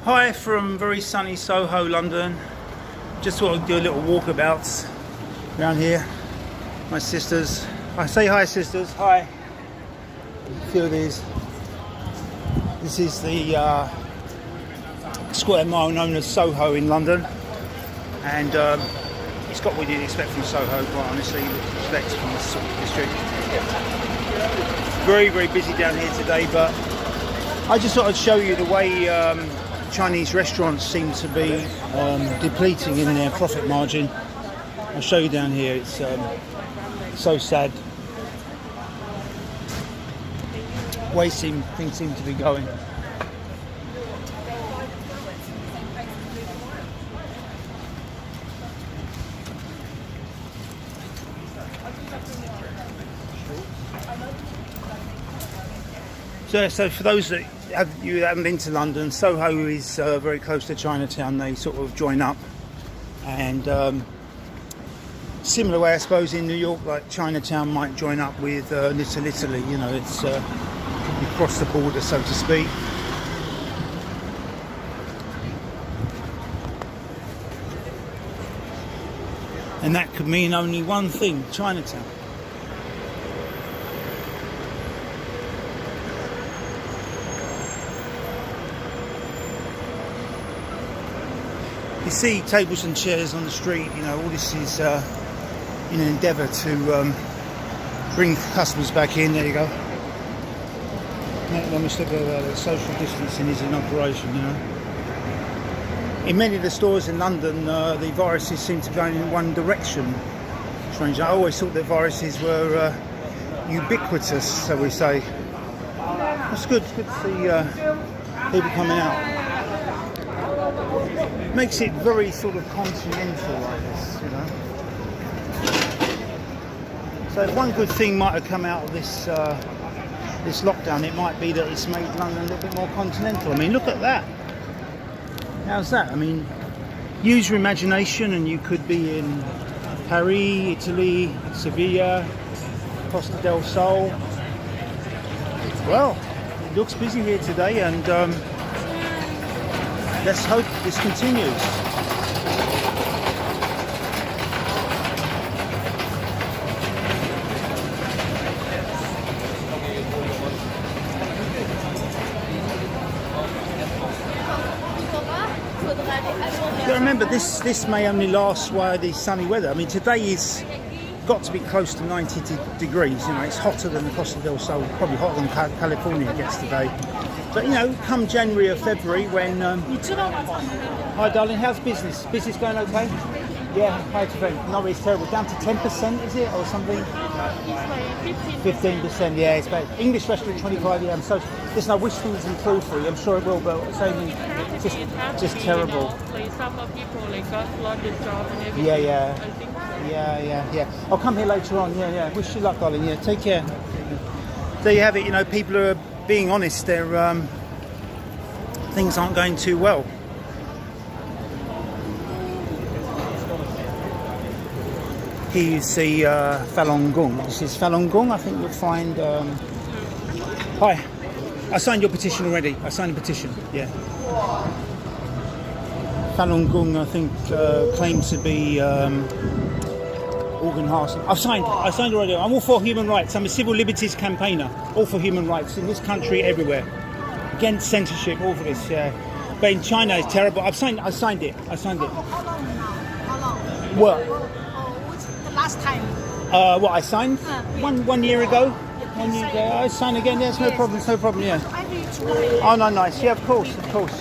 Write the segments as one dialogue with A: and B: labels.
A: Hi from very sunny Soho, London. Just thought I'd do a little walkabout around here. My sisters. I say hi, sisters. Hi. A few of these. This is the square mile known as Soho in London, and it's got what you'd expect from Soho, quite honestly. Expect from this sort of district. Very, very busy down here today, but I just thought I'd show you the way Chinese restaurants seem to be depleting in their profit margin. I'll show you down here. It's so sad. Way things seem to be going. So for those that haven't been to London, Soho is very close to Chinatown. They sort of join up, and similar way, I suppose, in New York, like Chinatown might join up with Little Italy. You know, it's you cross the border, so to speak. And that could mean only one thing: Chinatown. You see tables and chairs on the street. You know, all this is in an endeavour to bring customers back in. There you go. Let me step over. Social distancing is in operation. You know, in many of the stores in London, the viruses seem to go in one direction. Strange. I always thought that viruses were ubiquitous, so we say. It's good. It's good to see people coming out. Makes it very sort of continental like this, you know. So if one good thing might have come out of this this lockdown, it might be that it's made London a little bit more continental. I mean, look at that. How's that? I mean, use your imagination and you could be in Paris, Italy, Sevilla, Costa del Sol. Well, it looks busy here today, and let's hope this continues. But remember, this may only last while the sunny weather. I mean, today is got to be close to 90 degrees. You know, it's hotter than the Costa del Sol, probably hotter than California gets today. But you know, come January or February when... Hi darling, how's business? Business going okay? Yeah, hi to friend. No, it's terrible. Down to 10%, is it? Or something? 15%, yeah, it's bad. English restaurant 25, yeah, I'm so... Listen, I wish things improved for you. I'm sure it will, but it's only just terrible.
B: Like some people like got lost their job and everything.
A: Yeah. I'll come here later on, yeah. Wish you luck, darling, yeah, take care. There you have it, you know, people are being honest, things aren't going too well. Here you see Falun Gong. This is Falun Gong. I think you'll find... Hi. I signed your petition already. I signed a petition, yeah. Falun Gong, I think, claims to be organ harvesting. I've signed already. I'm all for human rights. I'm a civil liberties campaigner. All for human rights in this country, everywhere. Against censorship, all for this, yeah. But in China, it's terrible. I signed it.
C: How long?
A: What?
C: What's the last time?
A: What I signed? One year ago. 1 year ago. I signed again. Yeah, it's no problem. Yeah. Oh no, nice. Yeah, of course.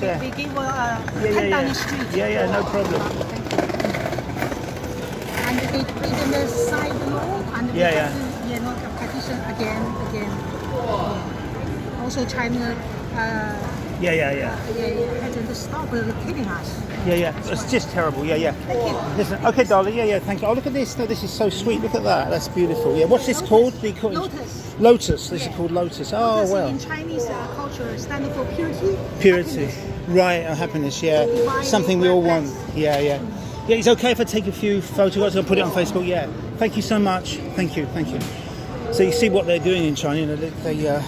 A: Yeah.
C: We give down the street.
A: Yeah, no problem.
C: And they didn't sign the law, and we have to, you know, petition again. Also, China. Hasn't stopped killing us.
A: It's just terrible. Yeah.
C: Thank you.
A: Listen, okay, darling. Yeah. Thank you. Oh, look at this. No, this is so sweet. Look at that. That's beautiful. Yeah. What's this called?
C: Lotus.
A: Lotus. This is called lotus. Oh,
C: Lotus
A: well.
C: in Chinese culture, standing for purity.
A: Purity.
C: Happiness.
A: Right. Happiness. Yeah. Something we all want. Yeah. Yeah, it's okay if I take a few photographs and put it on Facebook. Yeah. Thank you so much. Thank you. So you see what they're doing in China. You know, they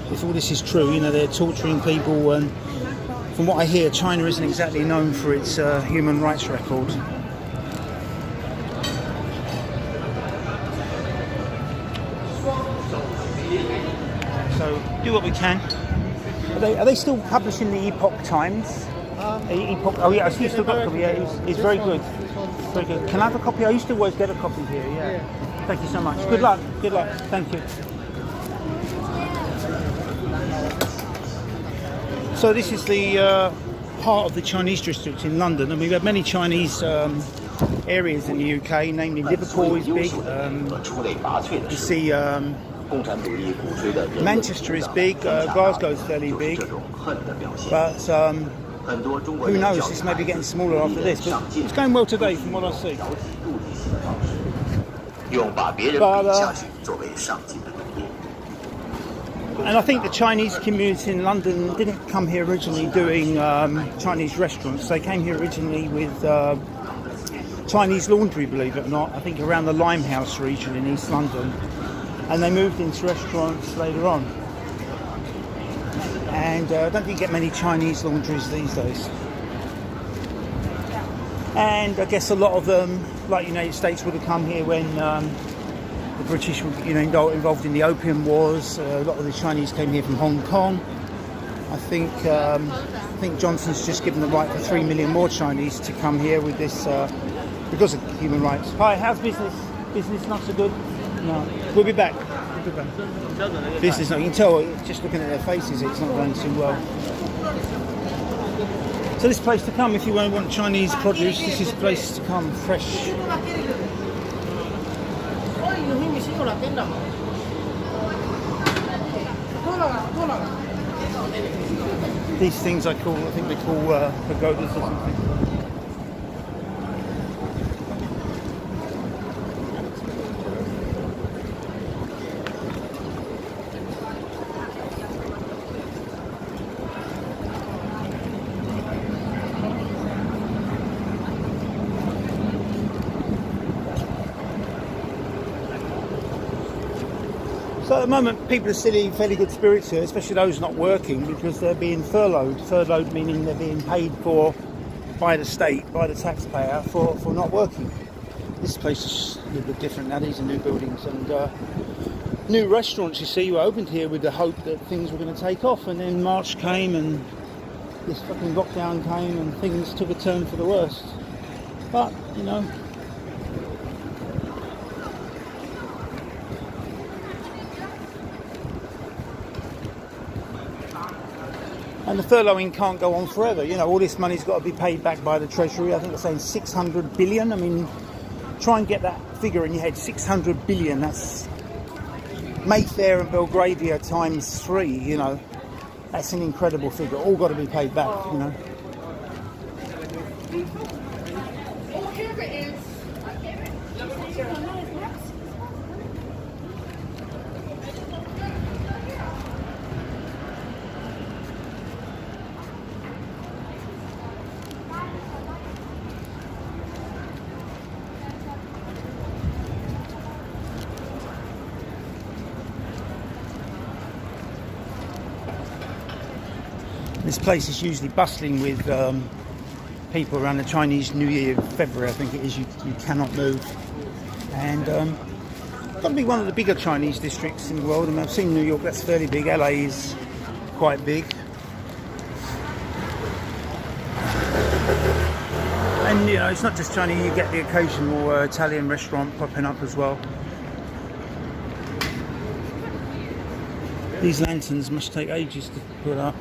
A: if all this is true, you know, they're torturing people and from what I hear, China isn't exactly known for its human rights record. So do what we can. Are they still publishing the Epoch Times? Epoch, oh yeah, I still got a copy. Yeah, it's very good. Very good. Can I have a copy? I used to always get a copy here. Yeah. Thank you so much. Good luck. Good luck. Thank you. So this is the heart of the Chinese district in London, and we've had many Chinese areas in the UK, namely Liverpool is big. You see Manchester is big, Glasgow is fairly big, but who knows, this may be getting smaller after this, but it's going well today from what I see. And I think the Chinese community in London didn't come here originally doing Chinese restaurants. They came here originally with Chinese laundry, believe it or not, I think around the Limehouse region in East London. And they moved into restaurants later on. And I don't think you get many Chinese laundries these days. And I guess a lot of them, like the United States, would have come here when the British were, involved in the Opium Wars. A lot of the Chinese came here from Hong Kong. I think Johnson's just given the right for 3 million more Chinese to come here with this because of human rights. Hi, how's business? Business not so good? No. We'll be back. Business, you can tell just looking at their faces, it's not going too well. So this place to come if you want Chinese produce. This is a place to come, fresh. These things I think they call pagodas or something. So at the moment, people are still in fairly good spirits here, especially those not working, because they're being furloughed. Furloughed meaning they're being paid for by the state, by the taxpayer, for not working. This place is a little bit different now. These are new buildings and new restaurants, you see, were opened here with the hope that things were going to take off. And then March came and this fucking lockdown came and things took a turn for the worst. But, and the furloughing can't go on forever. All this money's got to be paid back by the Treasury. I think they're saying 600 billion. I mean, try and get that figure in your head. 600 billion, that's Mayfair and Belgravia times 3, That's an incredible figure. All got to be paid back, This place is usually bustling with people around the Chinese New Year, February I think it is. You cannot move. And got to be one of the bigger Chinese districts in the world. I mean, I've seen New York, that's fairly big. LA is quite big. And it's not just Chinese, you get the occasional Italian restaurant popping up as well. These lanterns must take ages to put up.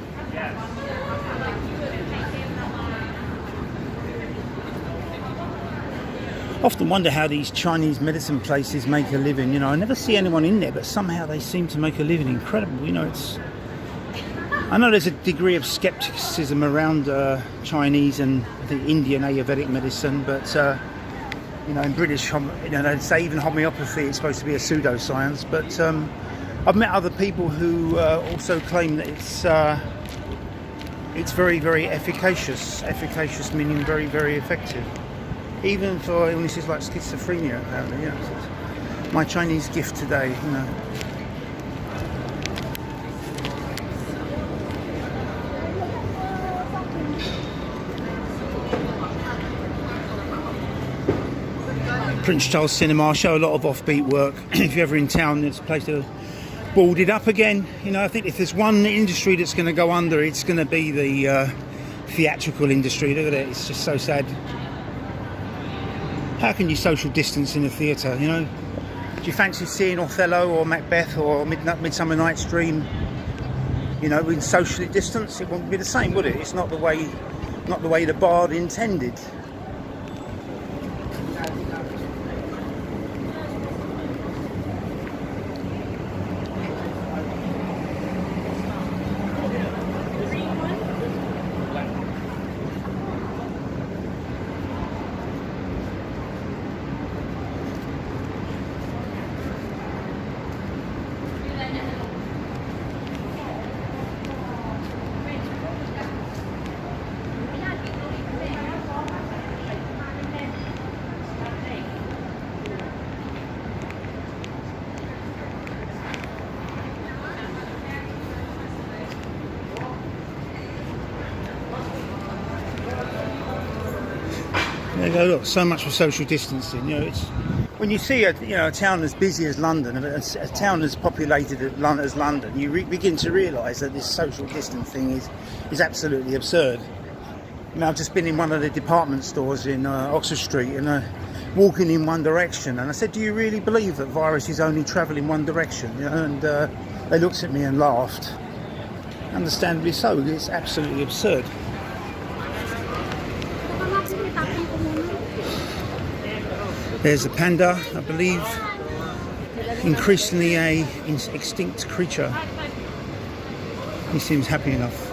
A: Often wonder how these Chinese medicine places make a living. I never see anyone in there, but somehow they seem to make a living. Incredible. I know there's a degree of skepticism around Chinese and the Indian Ayurvedic medicine, but in British, they'd say even homeopathy is supposed to be a pseudoscience. But I've met other people who also claim that it's very, very efficacious. Efficacious meaning very, very effective. Even for illnesses like schizophrenia, apparently. It's my Chinese gift today, Prince Charles Cinema. I show a lot of offbeat work. If you're ever in town, there's a place to boarded up again. You know, I think if there's one industry that's going to go under, it's going to be the theatrical industry. Look at it, it's just so sad. How can you social distance in a theatre, you know? Do you fancy seeing Othello or Macbeth or Midsummer Night's Dream, you know, in socially distance? It wouldn't be the same, would it? It's not the way the bard intended. There you go, look, so much for social distancing. You know, it's when you see a town as busy as London, a town as populated as London, you begin to realise that this social distancing is absolutely absurd. I mean, I've just been in one of the department stores in Oxford Street and walking in one direction, and I said, "Do you really believe that viruses only travel in one direction?" You know, and they looked at me and laughed. Understandably so. It's absolutely absurd. There's a panda, I believe, increasingly an extinct creature. He seems happy enough.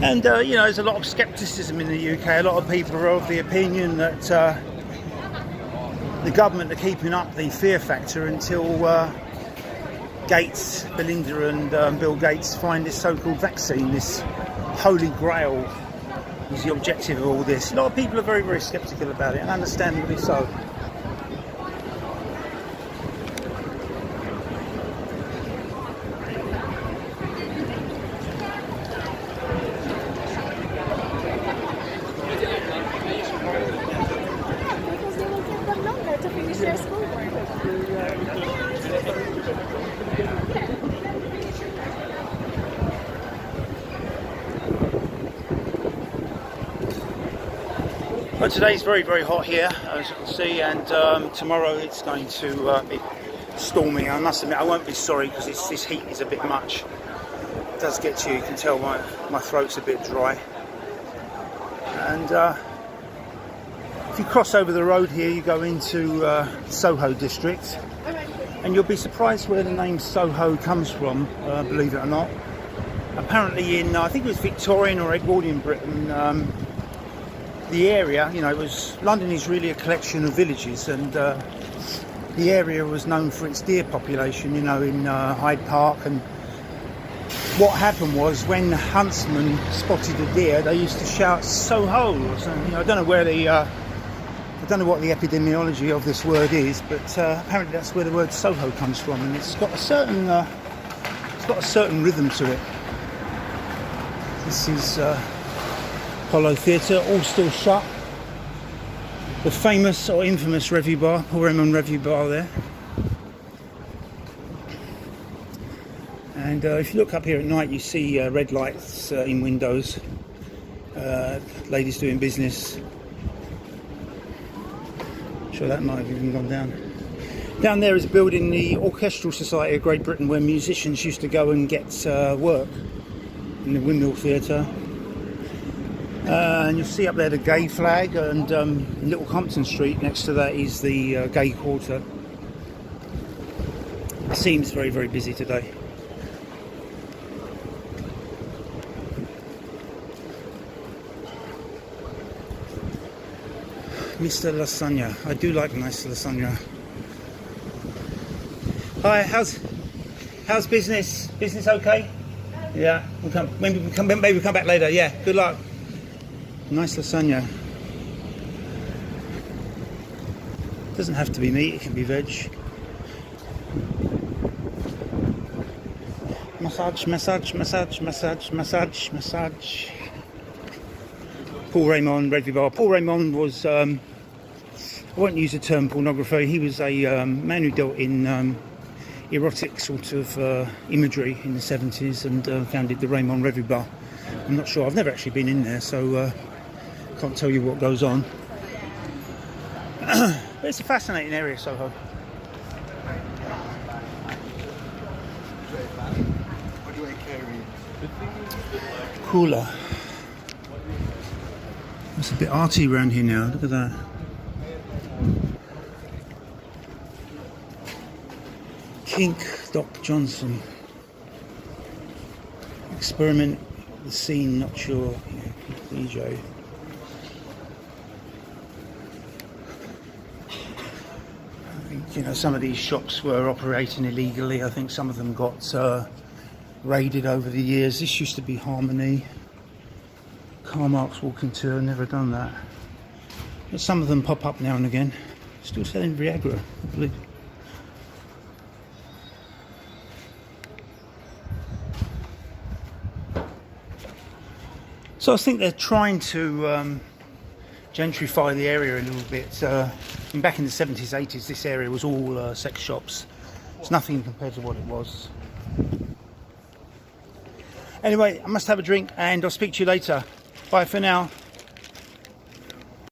A: And, you know, there's a lot of scepticism in the UK. A lot of people are of the opinion that the government are keeping up the fear factor until Gates, Belinda and Bill Gates find this so-called vaccine, this holy grail is the objective of all this. A lot of people are very, very sceptical about it, and understandably so.
C: Because they will give them longer to finish their schoolwork.
A: But today's very, very hot here, as you can see, and tomorrow it's going to be stormy. I must admit, I won't be sorry because this heat is a bit much. It does get to you. You can tell my throat's a bit dry. And if you cross over the road here, you go into Soho district, and you'll be surprised where the name Soho comes from, believe it or not. Apparently in, I think it was Victorian or Edwardian Britain, the area, you know, London is really a collection of villages, and the area was known for its deer population, you know, in Hyde Park. And what happened was, when huntsmen spotted a deer, they used to shout "Soho!" or something. You know, I don't know what the epidemiology of this word is, but apparently that's where the word Soho comes from, and it's got a certain rhythm to it. This is Apollo Theatre, all still shut. The famous or infamous Revue Bar, Paul Raymond Revue Bar there. And if you look up here at night, you see red lights in windows, ladies doing business. I'm sure that might have even gone down. Down there is a building, the Orchestral Society of Great Britain, where musicians used to go and get work in the Windmill Theatre. And you'll see up there the gay flag, and Little Compton Street next to that is the gay quarter. It seems very, very busy today. Mr. Lasagna. I do like nice lasagna. Hi, how's business? Business okay? Yeah, maybe we'll come back later. Yeah, good luck. Nice lasagna. Doesn't have to be meat, it can be veg. Massage, massage, massage, massage, massage, massage. Paul Raymond, Red Bar. Paul Raymond was, I won't use the term pornographer, he was a man who dealt in erotic sort of imagery in the 70s and founded the Raymond Revue Bar. I'm not sure, I've never actually been in there, so can't tell you what goes on. But it's a fascinating area, Soho. Cooler. It's a bit arty around here now, look at that. Kink, Doc Johnson. Experiment, the scene, not sure. Yeah, DJ. You know, some of these shops were operating illegally. I think some of them got raided over the years. This used to be Harmony. Carmark's Walking Tour, never done that. But some of them pop up now and again. Still selling Viagra, I believe. So I think they're trying to gentrify the area a little bit. Back in the 70s, 80s, this area was all sex shops. It's nothing compared to what it was. Anyway, I must have a drink and I'll speak to you later. Bye for now.